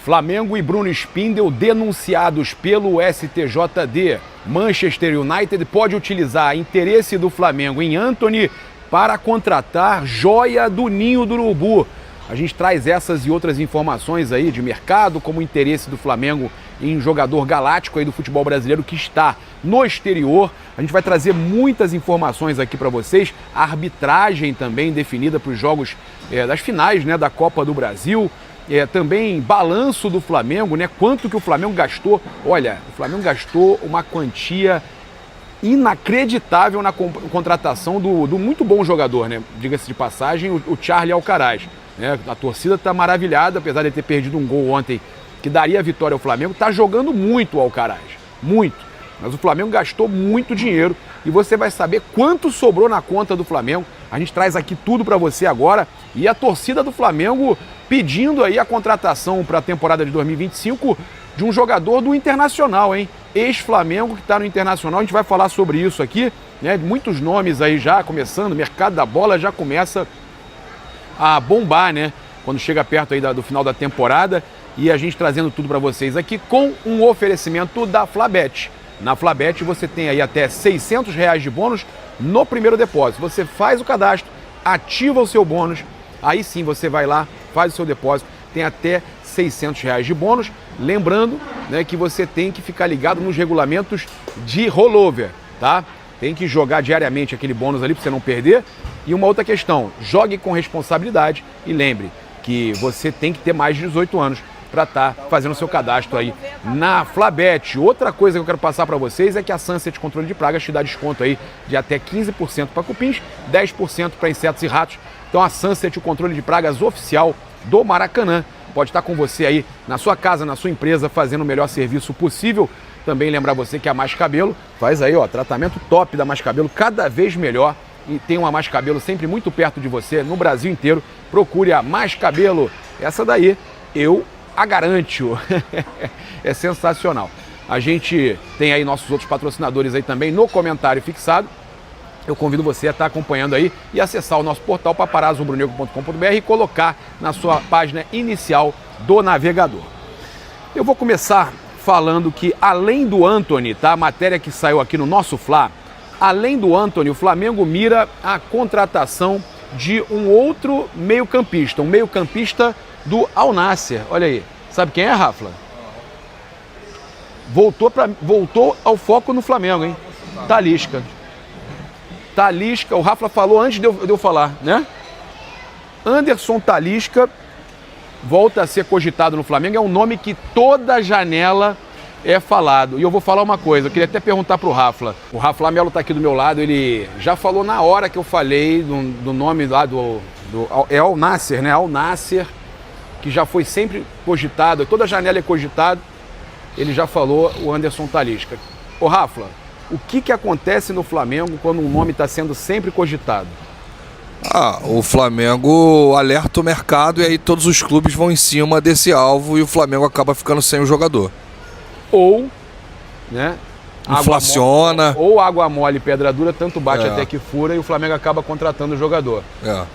Flamengo e Bruno Spindel denunciados pelo STJD. Manchester United pode utilizar interesse do Flamengo em Antony para contratar joia do ninho do urubu. A gente traz essas e outras informações aí de mercado, como o interesse do Flamengo em jogador galáctico aí do futebol brasileiro que está no exterior. A gente vai trazer muitas informações aqui para vocês, a arbitragem também definida para os jogos das finais, né, da Copa do Brasil. Também balanço do Flamengo, né? Quanto que o Flamengo gastou. Olha, o Flamengo gastou uma quantia inacreditável na contratação do muito bom jogador, né? Diga-se de passagem, o Charly Alcaraz. Né? A torcida está maravilhada, apesar de ter perdido um gol ontem que daria a vitória ao Flamengo. Está jogando muito o Alcaraz, muito. Mas o Flamengo gastou muito dinheiro e você vai saber quanto sobrou na conta do Flamengo. A gente traz aqui tudo para você agora. E a torcida do Flamengo pedindo aí a contratação para a temporada de 2025 de um jogador do Internacional, hein? Ex-Flamengo que está no Internacional. A gente vai falar sobre isso aqui, né? Muitos nomes aí já começando, o mercado da bola já começa a bombar, né? Quando chega perto aí do final da temporada. E a gente trazendo tudo para vocês aqui com um oferecimento da Flabet. Na Flabet você tem aí até R$600 de bônus no primeiro depósito. Você faz o cadastro, ativa o seu bônus, aí sim você vai lá, faz o seu depósito, tem até R$600 de bônus. Lembrando, né, que você tem que ficar ligado nos regulamentos de rollover, tá? Tem que jogar diariamente aquele bônus ali para você não perder. E uma outra questão, jogue com responsabilidade e lembre que você tem que ter mais de 18 anos para estar fazendo o seu cadastro aí na Flabet. Outra coisa que eu quero passar para vocês é que a Sunset Controle de Pragas te dá desconto aí de até 15% para cupins, 10% para insetos e ratos. Então a Sunset, o controle de pragas oficial do Maracanã, pode estar com você aí na sua casa, na sua empresa, fazendo o melhor serviço possível. Também lembrar você que a Mais Cabelo faz aí, ó, tratamento top da Mais Cabelo, cada vez melhor. E tem uma Mais Cabelo sempre muito perto de você, no Brasil inteiro. Procure a Mais Cabelo. Essa daí, eu a garanto. É sensacional. A gente tem aí nossos outros patrocinadores aí também no comentário fixado. Eu convido você a estar acompanhando aí e acessar o nosso portal paparazzo.rubronegro.com.br e colocar na sua página inicial do navegador. Eu vou começar falando que além do Antony, tá? A matéria que saiu aqui no nosso Fla, além do Antony, o Flamengo mira a contratação de um outro meio-campista, um meio-campista do Al Nassr. Olha aí, sabe quem é, Rafa? Voltou ao foco no Flamengo, hein? Talisca. Talisca, o Rafa falou antes de eu falar, né? Anderson Talisca volta a ser cogitado no Flamengo, é um nome que toda janela é falado. E eu vou falar uma coisa, eu queria até perguntar pro Rafa. O Rafa Lamelo tá aqui do meu lado, ele já falou na hora que eu falei do nome lá é Al Nassr, né? Al Nassr, que já foi sempre cogitado, toda janela é cogitado, ele já falou o Anderson Talisca. Ô Rafa, o que acontece no Flamengo quando um nome está sendo sempre cogitado? O Flamengo alerta o mercado e aí todos os clubes vão em cima desse alvo e o Flamengo acaba ficando sem o jogador. Ou, né? Inflaciona. Ou água mole, pedra dura, tanto bate até que fura e o Flamengo acaba contratando o jogador.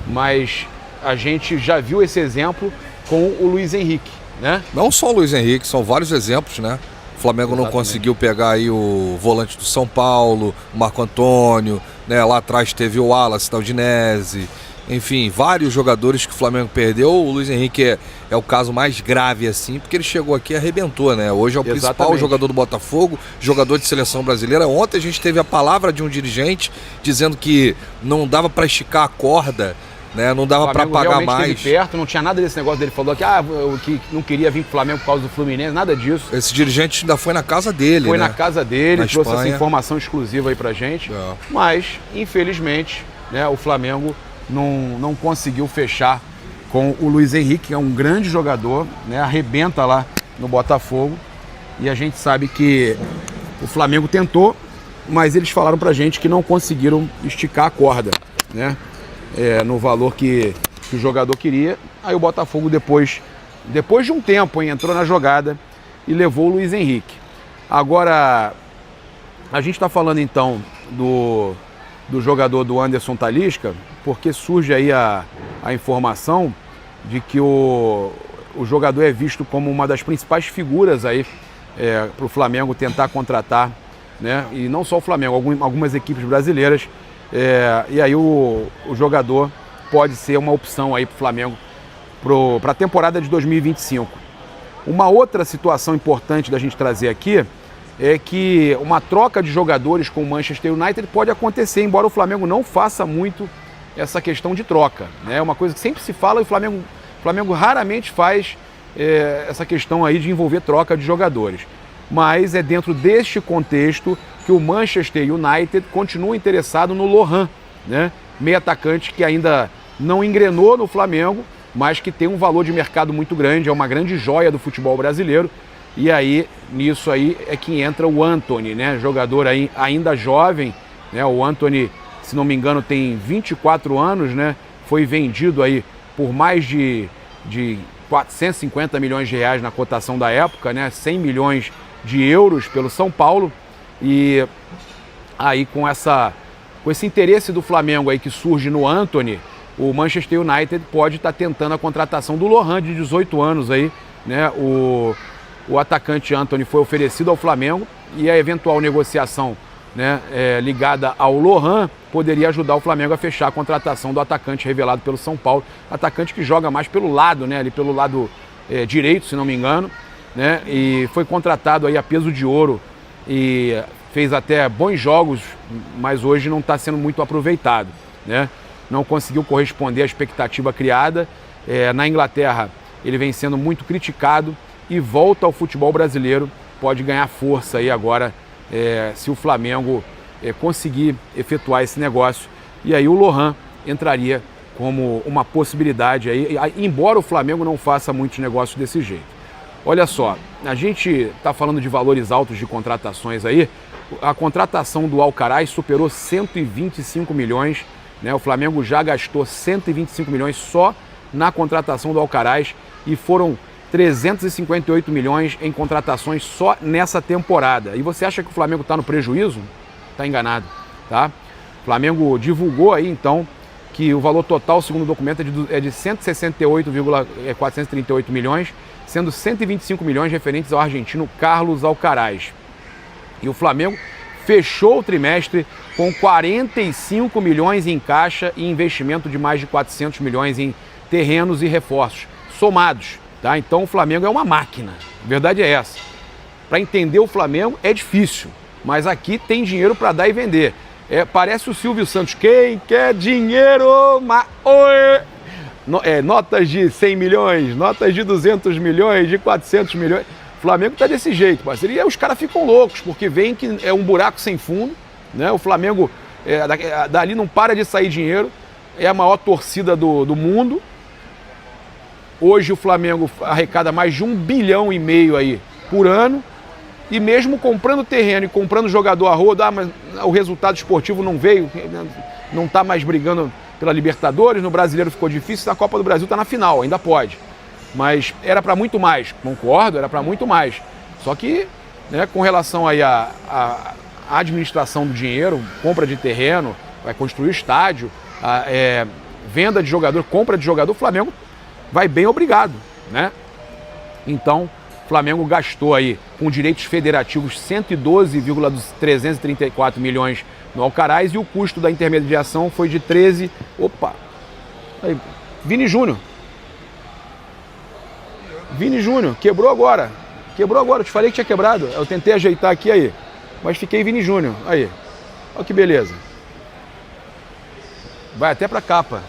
Mas a gente já viu esse exemplo com o Luiz Henrique, né? Não só o Luiz Henrique, são vários exemplos, né? O Flamengo não conseguiu pegar aí o volante do São Paulo, o Marco Antônio, né? Lá atrás teve o Wallace da Udinese, enfim, vários jogadores que o Flamengo perdeu. O Luiz Henrique é o caso mais grave assim, porque ele chegou aqui e arrebentou, né? Hoje é o principal jogador do Botafogo, jogador de seleção brasileira. Ontem a gente teve a palavra de um dirigente dizendo que não dava para esticar a corda, né? Não dava para pagar mais. Perto, não tinha nada desse negócio dele. Falou que não queria vir pro Flamengo por causa do Fluminense, nada disso. Esse dirigente ainda foi na casa dele. Foi né? na casa dele, na trouxe Espanha. essa informação exclusiva aí pra gente. Mas, infelizmente, né, o Flamengo não conseguiu fechar com o Luiz Henrique, que é um grande jogador, né? Arrebenta lá no Botafogo. E a gente sabe que o Flamengo tentou, mas eles falaram pra gente que não conseguiram esticar a corda, né? No valor que o jogador queria. Aí o Botafogo depois de um tempo, entrou na jogada e levou o Luiz Henrique. Agora, a gente está falando então do jogador do Anderson Talisca, porque surge aí a informação de que o o jogador é visto como uma das principais figuras aí para o Flamengo tentar contratar, né? E não só o Flamengo, algumas equipes brasileiras. E aí o jogador pode ser uma opção aí para o Flamengo para a temporada de 2025. Uma outra situação importante da gente trazer aqui é que uma troca de jogadores com o Manchester United pode acontecer, embora o Flamengo não faça muito essa questão de troca, né? É uma coisa que sempre se fala e o Flamengo raramente faz essa questão aí de envolver troca de jogadores. Mas é dentro deste contexto que o Manchester United continua interessado no Lohan, né? Meio atacante que ainda não engrenou no Flamengo, mas que tem um valor de mercado muito grande, é uma grande joia do futebol brasileiro. E aí, nisso aí é que entra o Antony, né? Jogador aí ainda jovem, né? O Antony, se não me engano, tem 24 anos, né? Foi vendido aí por mais de 450 milhões de reais na cotação da época, né? 100 milhões de euros pelo São Paulo. E aí com esse interesse do Flamengo aí que surge no Antony, o Manchester United pode estar tentando a contratação do Lohan, de 18 anos aí, né? O atacante Antony foi oferecido ao Flamengo e a eventual negociação, né, ligada ao Lohan poderia ajudar o Flamengo a fechar a contratação do atacante revelado pelo São Paulo, atacante que joga mais pelo lado, né, ali pelo lado direito, se não me engano, né, e foi contratado aí a peso de ouro e fez até bons jogos, mas hoje não está sendo muito aproveitado, né, não conseguiu corresponder à expectativa criada. Na Inglaterra ele vem sendo muito criticado e volta ao futebol brasileiro, pode ganhar força aí agora se o Flamengo conseguir efetuar esse negócio. E aí o Lohan entraria como uma possibilidade aí, embora o Flamengo não faça muitos negócios desse jeito. Olha só, a gente está falando de valores altos de contratações aí, a contratação do Alcaraz superou 125 milhões, né? O Flamengo já gastou 125 milhões só na contratação do Alcaraz e foram 358 milhões em contratações só nessa temporada. E você acha que o Flamengo está no prejuízo? Está enganado, tá? O Flamengo divulgou aí, então, que o valor total, segundo o documento, é de 168,438 milhões, sendo 125 milhões referentes ao argentino Carlos Alcaraz. E o Flamengo fechou o trimestre com 45 milhões em caixa e investimento de mais de 400 milhões em terrenos e reforços, somados. Tá? Então o Flamengo é uma máquina, a verdade é essa. Para entender o Flamengo é difícil, mas aqui tem dinheiro para dar e vender. Parece o Silvio Santos, quem quer dinheiro, notas de 100 milhões, notas de 200 milhões, de 400 milhões. O Flamengo está desse jeito, parceiro. E os caras ficam loucos, porque veem que é um buraco sem fundo, né? O Flamengo, dali não para de sair dinheiro, é a maior torcida do mundo. Hoje o Flamengo arrecada mais de 1,5 bilhão aí por ano, e mesmo comprando terreno e comprando jogador a rodo, mas o resultado esportivo não veio, não está mais brigando pela Libertadores, no Brasileiro ficou difícil, na Copa do Brasil está na final, ainda pode. Mas era para muito mais, concordo, era para muito mais. Só que, né, com relação aí à administração do dinheiro, compra de terreno, vai construir estádio, venda de jogador, compra de jogador, o Flamengo vai bem obrigado, né? Então, o Flamengo gastou aí com direitos federativos 112,334 milhões no Alcaraz e o custo da intermediação foi de 13... Opa! Aí, Vini Júnior, quebrou agora, eu te falei que tinha quebrado, eu tentei ajeitar aqui aí, mas fiquei Vini Júnior, aí, olha que beleza, vai até pra capa.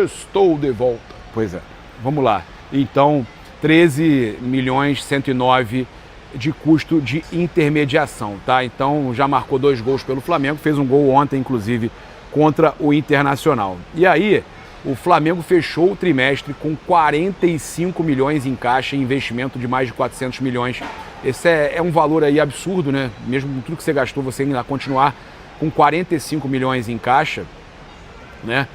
Estou de volta. Pois é, vamos lá. Então, 13.109 de custo de intermediação, tá? Então, já marcou 2 gols pelo Flamengo, fez um gol ontem, inclusive, contra o Internacional. E aí, o Flamengo fechou o trimestre com 45 milhões em caixa e investimento de mais de 400 milhões. Esse é um valor aí absurdo, né? Mesmo com tudo que você gastou, você ainda continuar com 45 milhões em caixa, né?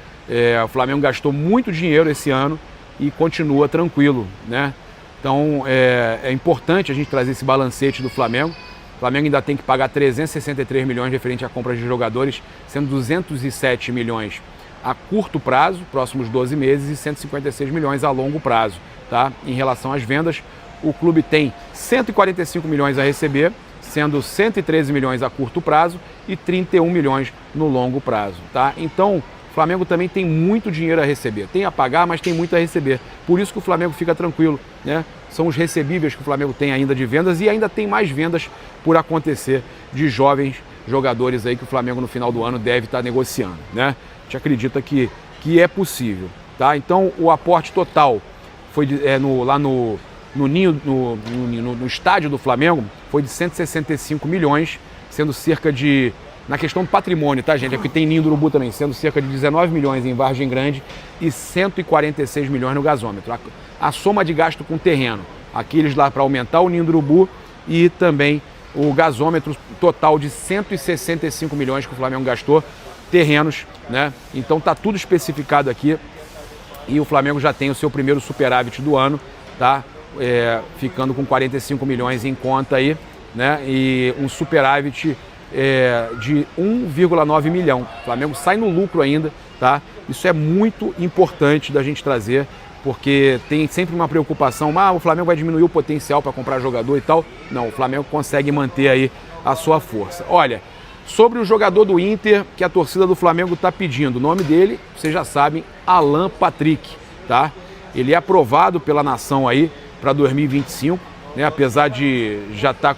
O Flamengo gastou muito dinheiro esse ano e continua tranquilo, né? Então é importante a gente trazer esse balancete do Flamengo. O Flamengo ainda tem que pagar 363 milhões referente à compra de jogadores, sendo 207 milhões a curto prazo, próximos 12 meses, e 156 milhões a longo prazo. Tá? Em relação às vendas, o clube tem 145 milhões a receber, sendo 113 milhões a curto prazo e 31 milhões no longo prazo. Tá? Então, o Flamengo também tem muito dinheiro a receber. Tem a pagar, mas tem muito a receber. Por isso que o Flamengo fica tranquilo, né? São os recebíveis que o Flamengo tem ainda de vendas e ainda tem mais vendas por acontecer de jovens jogadores aí que o Flamengo no final do ano deve estar negociando, né? A gente acredita que é possível, tá? Então, o aporte total foi lá no estádio do Flamengo foi de 165 milhões, sendo cerca de, na questão do patrimônio, tá, gente? Aqui tem Ninho do Urubu também, sendo cerca de 19 milhões em Vargem Grande e 146 milhões no gasômetro. A soma de gasto com terreno, aqueles lá para aumentar o Ninho do Urubu e também o gasômetro total de 165 milhões que o Flamengo gastou, terrenos, né? Então tá tudo especificado aqui e o Flamengo já tem o seu primeiro superávit do ano, tá? Ficando com 45 milhões em conta aí, né? E um superávit de 1,9 milhão. O Flamengo sai no lucro ainda, tá? Isso é muito importante da gente trazer, porque tem sempre uma preocupação, o Flamengo vai diminuir o potencial para comprar jogador e tal. Não, o Flamengo consegue manter aí a sua força. Olha, sobre o jogador do Inter que a torcida do Flamengo está pedindo, o nome dele, vocês já sabem, Alan Patrick, tá? Ele é aprovado pela nação aí para 2025, né? Apesar de já estar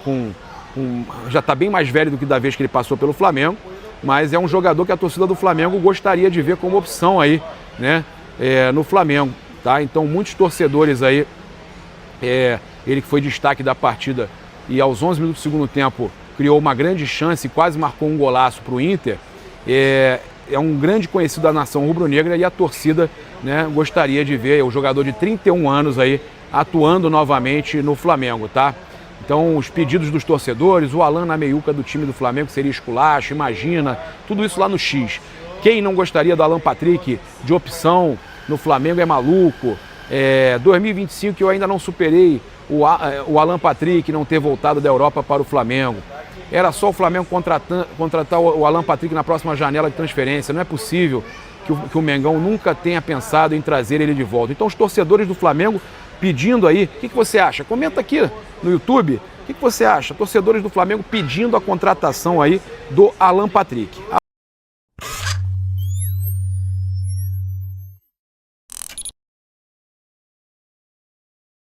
já tá bem mais velho do que da vez que ele passou pelo Flamengo, mas é um jogador que a torcida do Flamengo gostaria de ver como opção aí, né? No Flamengo, tá? Então muitos torcedores aí, ele que foi destaque da partida e aos 11 minutos do segundo tempo criou uma grande chance e quase marcou um golaço para o Inter, é um grande conhecido da nação rubro-negra e a torcida, né, gostaria de ver o jogador de 31 anos aí atuando novamente no Flamengo, tá? Então, os pedidos dos torcedores, o Alan na meiuca do time do Flamengo seria esculacho, imagina, tudo isso lá no X. Quem não gostaria do Alan Patrick de opção no Flamengo é maluco. 2025 eu ainda não superei o Alan Patrick não ter voltado da Europa para o Flamengo. Era só o Flamengo contratar o Alan Patrick na próxima janela de transferência. Não é possível que o Mengão nunca tenha pensado em trazer ele de volta. Então, os torcedores do Flamengo pedindo aí, o que você acha? Comenta aqui no YouTube, o que você acha? Torcedores do Flamengo pedindo a contratação aí do Alan Patrick.